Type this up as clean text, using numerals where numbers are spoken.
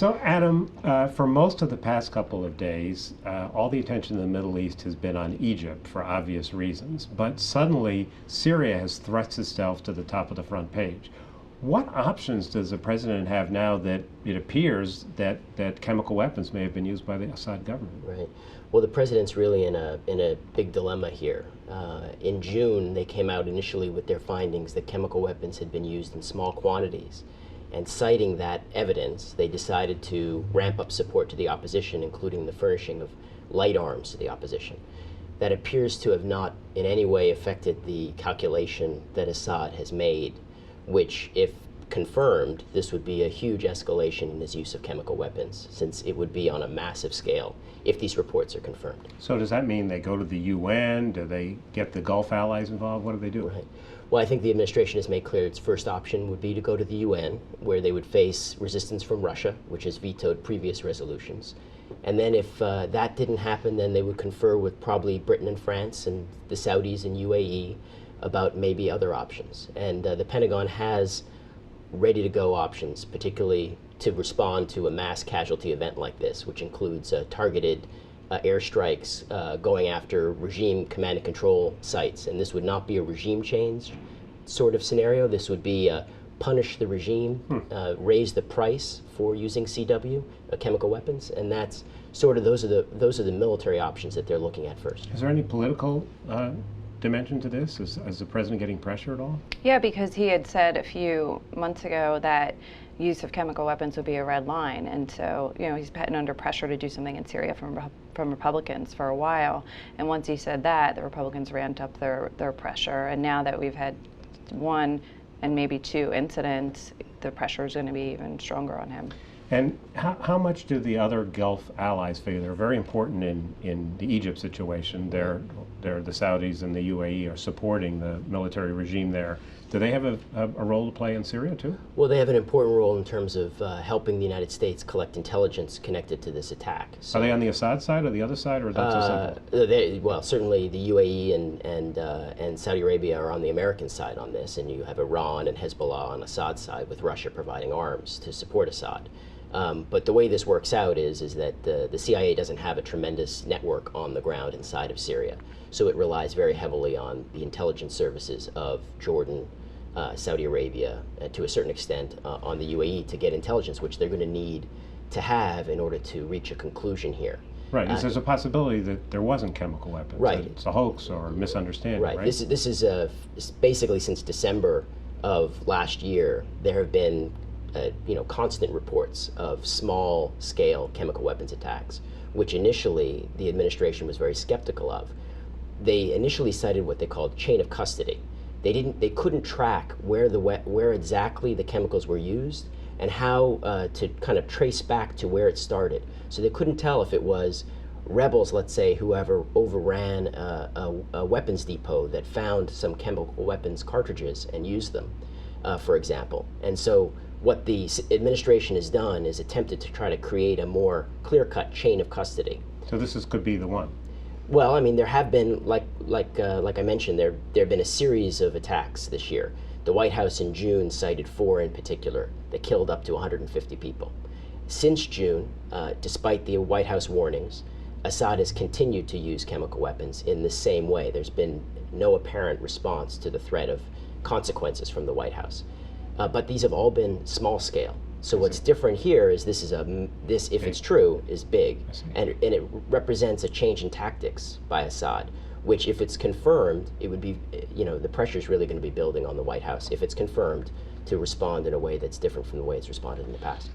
So, Adam, for most of the past couple of days, all the attention in the Middle East has been on Egypt for obvious reasons. But suddenly, Syria has thrust itself to the top of the front page. What options does the president have now that it appears that chemical weapons may have been used by the Assad government? Right. Well, the president's really in a big dilemma here. In June, they came out initially with their findings that chemical weapons had been used in small quantities. And citing that evidence, they decided to ramp up support to the opposition, including the furnishing of light arms to the opposition. That appears to have not in any way affected the calculation that Assad has made, which, if confirmed, this would be a huge escalation in his use of chemical weapons, since it would be on a massive scale if these reports are confirmed. So does that mean they go to the UN? Do they get the Gulf allies involved? What do they do? Right. Well, I think the administration has made clear its first option would be to go to the UN, where they would face resistance from Russia, which has vetoed previous resolutions. And then if that didn't happen, then they would confer with probably Britain and France and the Saudis and UAE about maybe other options. And the Pentagon has ready-to-go options, particularly to respond to a mass casualty event like this, which includes targeted airstrikes going after regime command and control sites. And this would not be a regime change sort of scenario. This would be punish the regime, raise the price for using CW, chemical weapons, and that's sort of those are the military options that they're looking at first. Is there any political dimension to this? Is the president getting pressure at all? Yeah, because he had said a few months ago that use of chemical weapons would be a red line, and so he's been under pressure to do something in Syria from Republicans for a while. And once he said that, the Republicans ramped up their pressure, and now that we've had one and maybe two incidents, the pressure is going to be even stronger on him. And how much do the other Gulf allies figure? They're very important in the Egypt situation. They're the Saudis and the UAE are supporting the military regime there. Do they have a role to play in Syria too? Well, they have an important role in terms of helping the United States collect intelligence connected to this attack. So, are they on the Assad side or the other side, or is that too simple? Well, certainly the UAE and Saudi Arabia are on the American side on this, and you have Iran and Hezbollah on Assad's side, with Russia providing arms to support Assad. But the way this works out is that the CIA doesn't have a tremendous network on the ground inside of Syria. So it relies very heavily on the intelligence services of Jordan, Saudi Arabia, to a certain extent on the UAE to get intelligence, which they're going to need to have in order to reach a conclusion here. Right. There's a possibility that there wasn't chemical weapons. Right. It's a hoax or a misunderstanding. Right. Right. This is basically since December of last year, there have been constant reports of small-scale chemical weapons attacks, which initially the administration was very skeptical of. They initially cited what they called chain of custody. They couldn't track where exactly the chemicals were used and how to kind of trace back to where it started. So they couldn't tell if it was rebels, let's say, whoever overran a weapons depot that found some chemical weapons cartridges and used them, for example. And so what the administration has done is attempted to try to create a more clear-cut chain of custody. So this could be the one. Well, I mean, there have been, like I mentioned, there have been a series of attacks this year. The White House in June cited 4 in particular that killed up to 150 people. Since June, despite the White House warnings, Assad has continued to use chemical weapons in the same way. There's been no apparent response to the threat of consequences from the White House. But these have all been small scale. So what's different here is this, if it's true, is big, and it represents a change in tactics by Assad, which, if it's confirmed, it would be, the pressure is really going to be building on the White House, if it's confirmed, to respond in a way that's different from the way it's responded in the past.